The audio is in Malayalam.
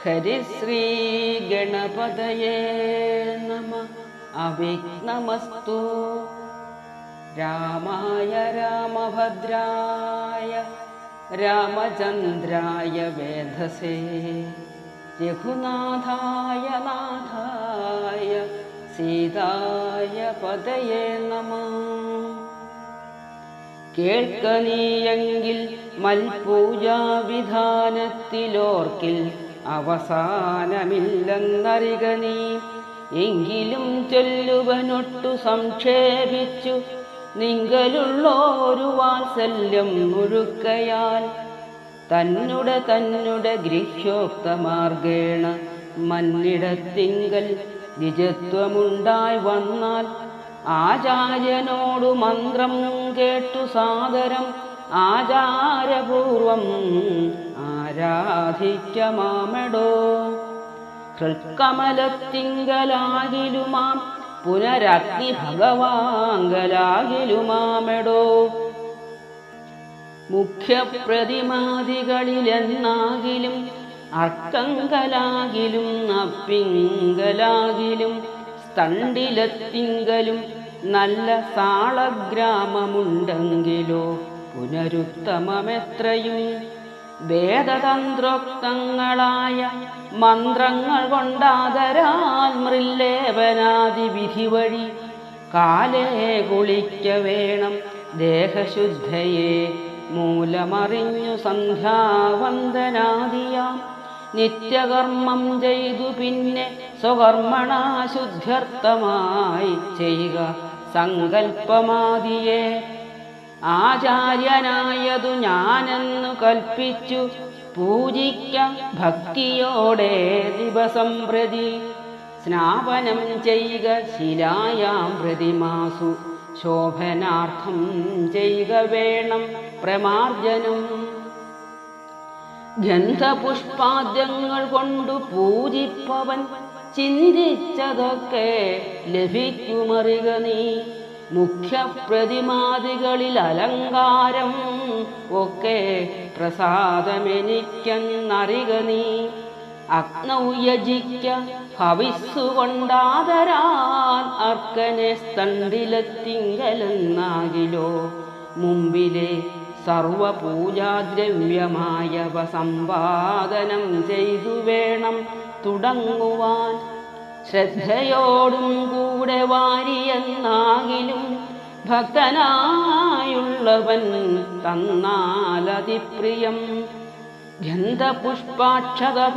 ഹരിശ്രീ ഗണപതയേ നമ. അവിഘ്നമസ്തു. രാമായ രാമഭദ്രായ രാമചന്ദ്രായ വേധസേ രഘുനാഥായ നാഥായ സീതായ പതയേ നമ. കേൾക്കനീയെങ്കിൽ മൽപൂജാവിധാനത്തിലോർക്കിൽ അവസാനമില്ലെന്നറിക നീ. എങ്കിലും ചൊല്ലുവനൊട്ടു സംക്ഷേപിച്ചു നിങ്കലുള്ളൊരു വാത്സല്യം മുഴുക്കയാൽ തന്നുടെ ഗൃഹ്യോക്തമാർഗേണ മന്നിടത്തിങ്കൽ നിജത്വമുണ്ടായി വന്നാൽ ആചാര്യനോടു മന്ത്രം കേട്ടു സാദരം ആചാരപൂർവം ആരാധിക്കമാമെടോ. ഹൃൽക്കമലത്തിങ്കലാകിലുമാം പുനരഗ്നി ഭഗവാങ്കലാകിലുമാമെടോ. മുഖ്യപ്രതിമാദികളിലെന്നാകിലും അർക്കങ്കലാകിലും അപ്പിങ്കലാകിലും സ്തണ്ടിലത്തിങ്കലും നല്ല സാളഗ്രാമമുണ്ടെങ്കിലോ പുനരുത്തമമെത്രയും. വേദതന്ത്രോക്തങ്ങളായ മന്ത്രങ്ങൾ കൊണ്ടാദരാൽ മൃല്ലേപനാദി വിധി വഴി കാലേ കുളിക്ക വേണം. ദേഹശുദ്ധയെ മൂലമറിഞ്ഞു സന്ധ്യാവന്ദനാദിയാം നിത്യകർമ്മം ചെയ്തു പിന്നെ സ്വകർമ്മണാ ശുദ്ധ്യർത്ഥമായി ചെയ്യുക സങ്കൽപ്പമാദിയെ. ആചാര്യനായതു ഞാനെന്നു കൽപ്പിച്ചു പൂജിക്ക ഭക്തിയോടെ ദിവസം പ്രതി. സ്നാപനം ചെയ്യുക ശിലായാം പ്രതിമാസു ശോഭനാർത്ഥം ചെയ്യുക വേണം പ്രമാർജനം. ഗന്ധപുഷ്പാദ്യങ്ങൾ കൊണ്ടു പൂജിപ്പവൻ ചിന്തിച്ചതൊക്കെ ലഭിക്കുമറിക നീ. മുഖ്യപ്രതിമാദികളിൽ അലങ്കാരം ഒക്കെ പ്രസാദമെനിക്കെന്നറിക നീ. അഗ്നൗ യജിക്ക ഹവിസ്സുകൊണ്ടാദരാൻ അർക്കനെ സ്തണ്ടിലത്തിങ്കലെന്നാകിലോ. മുമ്പിലെ സർവപൂജാദ്രവ്യമായവ സമ്പാദനം ചെയ്തു വേണം തുടങ്ങുവാൻ. ശ്രദ്ധയോടും കൂടെ വാരിയെന്നാകിലും ഭക്തനായുള്ളവൻ തന്നാലതിപ്രിയം. ഗന്ധപുഷ്പാക്ഷത